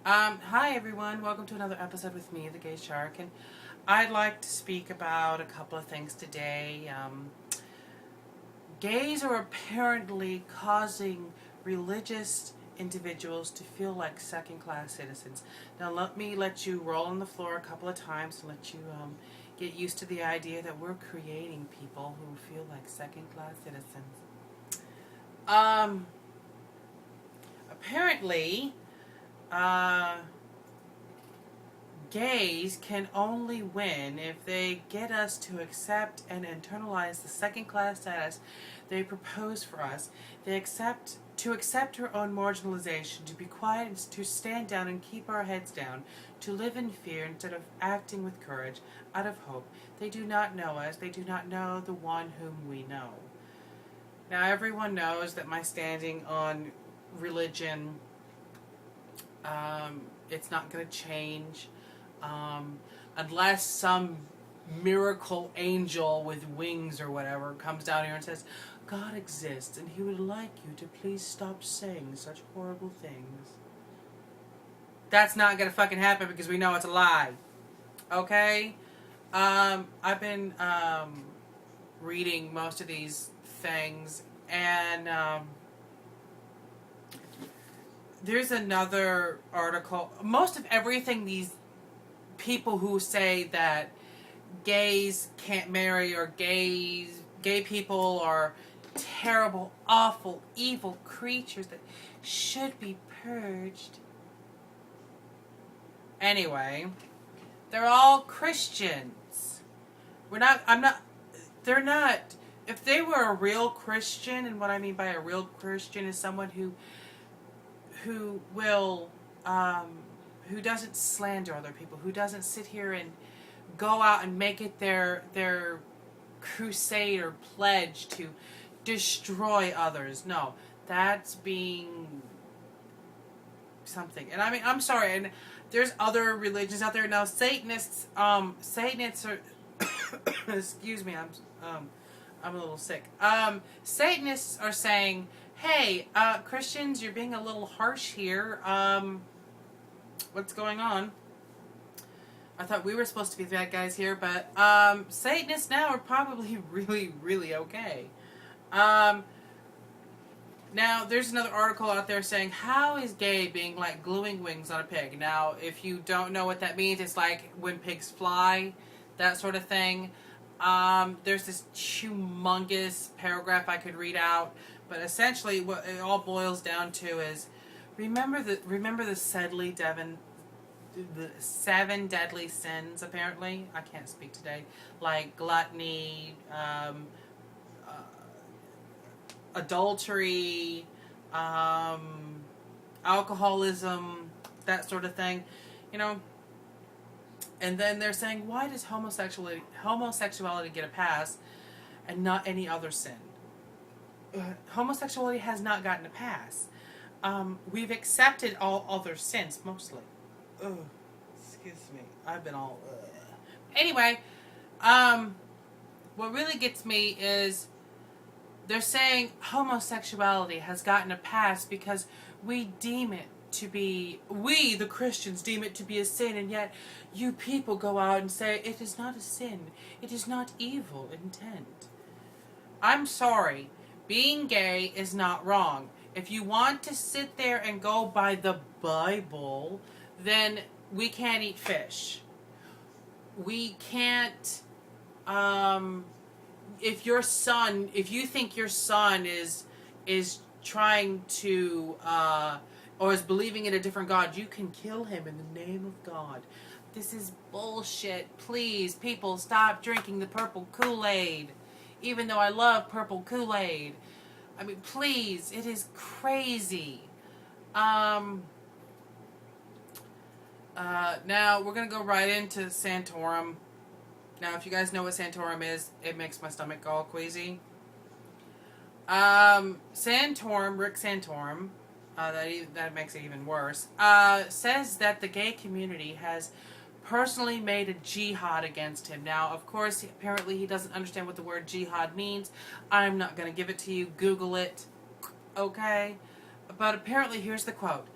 Hi everyone, welcome to another episode with me, the Gay Shark, and I'd like to speak about a couple of things today. Gays are apparently causing religious individuals to feel like second-class citizens. Now let you roll on the floor a couple of times and let you get used to the idea that we're creating people who feel like second-class citizens. Apparently, gays can only win if they get us to accept and internalize the second-class status they propose for us. They accept our own marginalization, to be quiet and to stand down and keep our heads down, to live in fear instead of acting with courage, out of hope. They do not know us. They do not know the one whom we know. Now, everyone knows that my standing on religion, it's not going to change unless some miracle angel with wings or whatever comes down here and says, God exists and he would like you to please stop saying such horrible things. That's not going to fucking happen because we know it's a lie. Okay? I've been reading most of these things, and there's another article. Most of everything these people who say that gays can't marry or gay people are terrible, awful, evil creatures that should be purged. Anyway, they're all Christians. They're not. If they were a real Christian, and what I mean by a real Christian is someone who will, who doesn't slander other people, who doesn't sit here and go out and make it their crusade or pledge to destroy others. No, that's being something. And I mean, I'm sorry, and there's other religions out there now. Satanists are excuse me, I'm a little sick. Satanists are saying, hey, Christians, you're being a little harsh here. What's going on? I thought we were supposed to be the bad guys here, but Satanists now are probably really, really okay. Now, there's another article out there saying, how is gay being like gluing wings on a pig? Now, if you don't know what that means, it's like when pigs fly, that sort of thing. There's this humongous paragraph I could read out, but essentially what it all boils down to is, remember the seven deadly sins, apparently? I can't speak today. Like gluttony, adultery, alcoholism, that sort of thing. You know, and then they're saying, why does homosexuality get a pass and not any other sin? Homosexuality has not gotten a pass. We've accepted all other sins, mostly. Ugh, excuse me. I've been all... Anyway, what really gets me is they're saying homosexuality has gotten a pass because we deem it to be, we, the Christians, deem it to be a sin, and yet you people go out and say it is not a sin. It is not evil intent. I'm sorry. Being gay is not wrong. If you want to sit there and go by the Bible, then we can't eat fish. We can't, if you think your son is trying to, or is believing in a different God, you can kill him in the name of God. This is bullshit. Please, people, stop drinking the purple Kool-Aid. Even though I love purple Kool-Aid. I mean, please, it is crazy. Now, we're going to go right into Santorum. Now, if you guys know what Santorum is, it makes my stomach all queasy. Santorum, Rick Santorum, that makes it even worse, says that the gay community has personally made a jihad against him. Now, of course, apparently he doesn't understand what the word jihad means. I'm not going to give it to you. Google it. Okay? But apparently, here's the quote.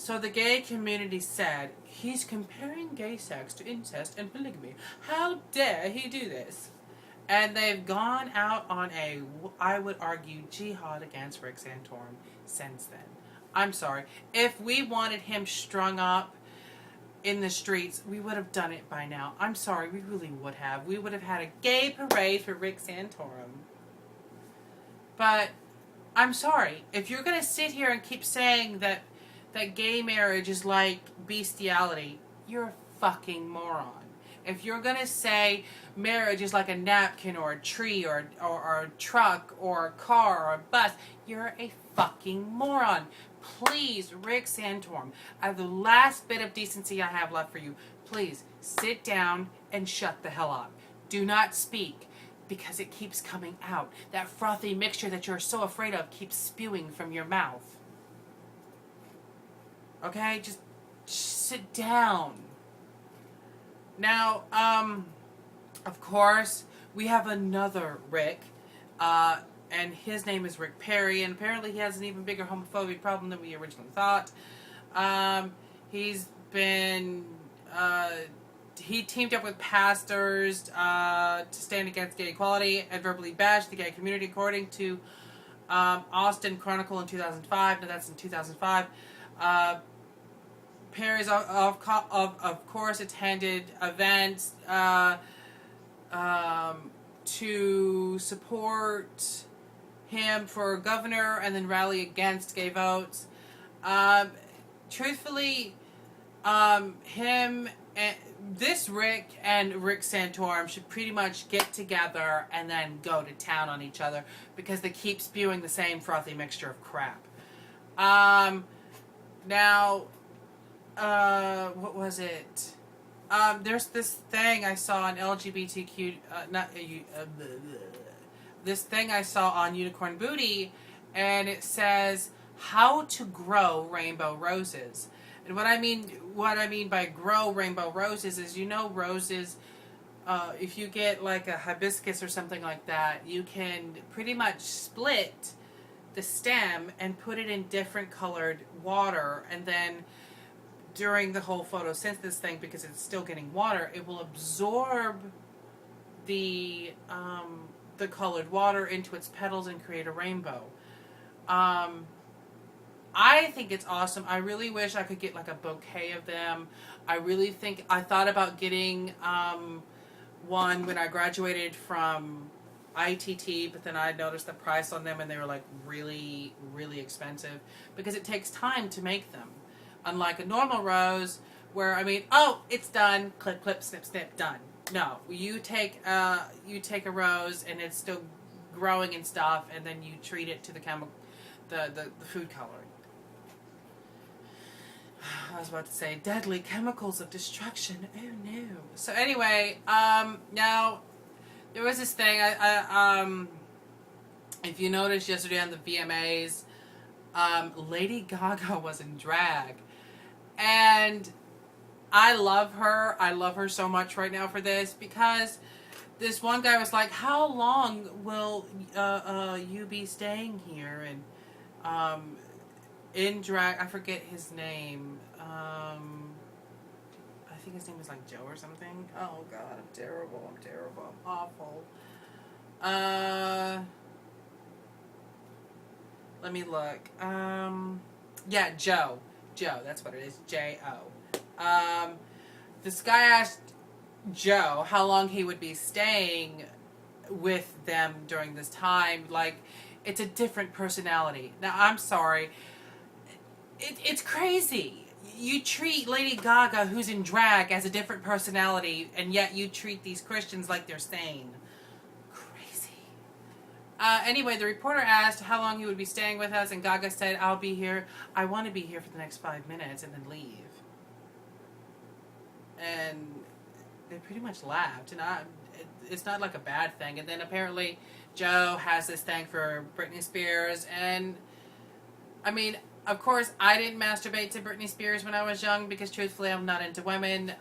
So the gay community said, he's comparing gay sex to incest and polygamy. How dare he do this? And they've gone out on a, I would argue, jihad against Rick Santorum since then. I'm sorry. If we wanted him strung up in the streets, we would have done it by now. I'm sorry, we really would have. We would have had a gay parade for Rick Santorum. But I'm sorry. If you're going to sit here and keep saying that gay marriage is like bestiality, you're a fucking moron. If you're going to say marriage is like a napkin or a tree or a truck or a car or a bus, you're a fucking moron. Please, Rick Santorum, out of the last bit of decency I have left for you, please sit down and shut the hell up. Do not speak, because it keeps coming out. That frothy mixture that you're so afraid of keeps spewing from your mouth. Okay? Just sit down. Now, of course, we have another Rick, and his name is Rick Perry, and apparently he has an even bigger homophobic problem than we originally thought. He's been, he teamed up with pastors to stand against gay equality and verbally bashed the gay community, according to Austin Chronicle in 2005. No, that's in 2005. Perry's of course attended events to support him for governor and then rally against gay votes. Truthfully, him and this Rick and Rick Santorum should pretty much get together and then go to town on each other, because they keep spewing the same frothy mixture of crap. Now, what was it? There's this thing I saw on LGBTQ, this thing I saw on Unicorn Booty, and it says how to grow rainbow roses. And what I mean by grow rainbow roses is, you know, roses, if you get like a hibiscus or something like that, you can pretty much split the stem and put it in different colored water, and then during the whole photosynthesis thing, because it's still getting water, it will absorb the colored water into its petals and create a rainbow. I think it's awesome. I really wish I could get like a bouquet of them. I thought about getting one when I graduated from ITT, but then I noticed the price on them and they were like really, really expensive, because it takes time to make them. Unlike a normal rose, where, I mean, oh, it's done, clip, clip, snip, snip, done. No, you take a rose and it's still growing and stuff, and then you treat it to the food coloring. I was about to say deadly chemicals of destruction. Oh no. So anyway, now there was this thing. If you noticed yesterday on the VMAs, Lady Gaga was in drag. And I love her. I love her so much right now for this, because this one guy was like, how long will you be staying here? And in drag, I forget his name. I think his name is like Joe or something. Oh God, I'm terrible. I'm awful. Let me look. Yeah, Joe. Joe, that's what it is. J-O. This guy asked Joe how long he would be staying with them during this time. Like, it's a different personality. Now, I'm sorry. It's crazy. You treat Lady Gaga, who's in drag, as a different personality, and yet you treat these Christians like they're sane. Anyway, the reporter asked how long he would be staying with us, and Gaga said, I'll be here. I want to be here for the next 5 minutes and then leave. And they pretty much laughed. And it's not like a bad thing. And then apparently Joe has this thing for Britney Spears. And, I mean, of course, I didn't masturbate to Britney Spears when I was young, because truthfully I'm not into women.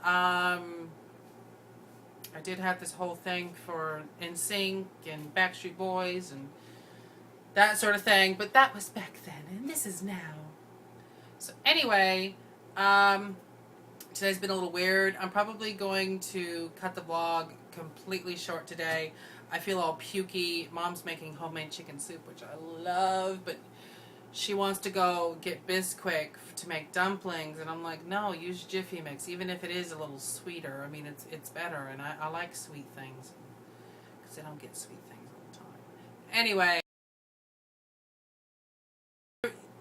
I did have this whole thing for NSYNC and Backstreet Boys and that sort of thing, but that was back then, and this is now. So anyway, today's been a little weird. I'm probably going to cut the vlog completely short today. I feel all pukey. Mom's making homemade chicken soup, which I love, but she wants to go get Bisquick to make dumplings, and I'm like, no, use Jiffy Mix, even if it is a little sweeter. I mean, it's better, and I like sweet things, because I don't get sweet things all the time. Anyway,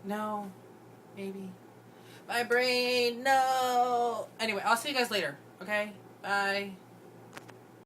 no, maybe. My brain, no. Anyway, I'll see you guys later, okay? Bye.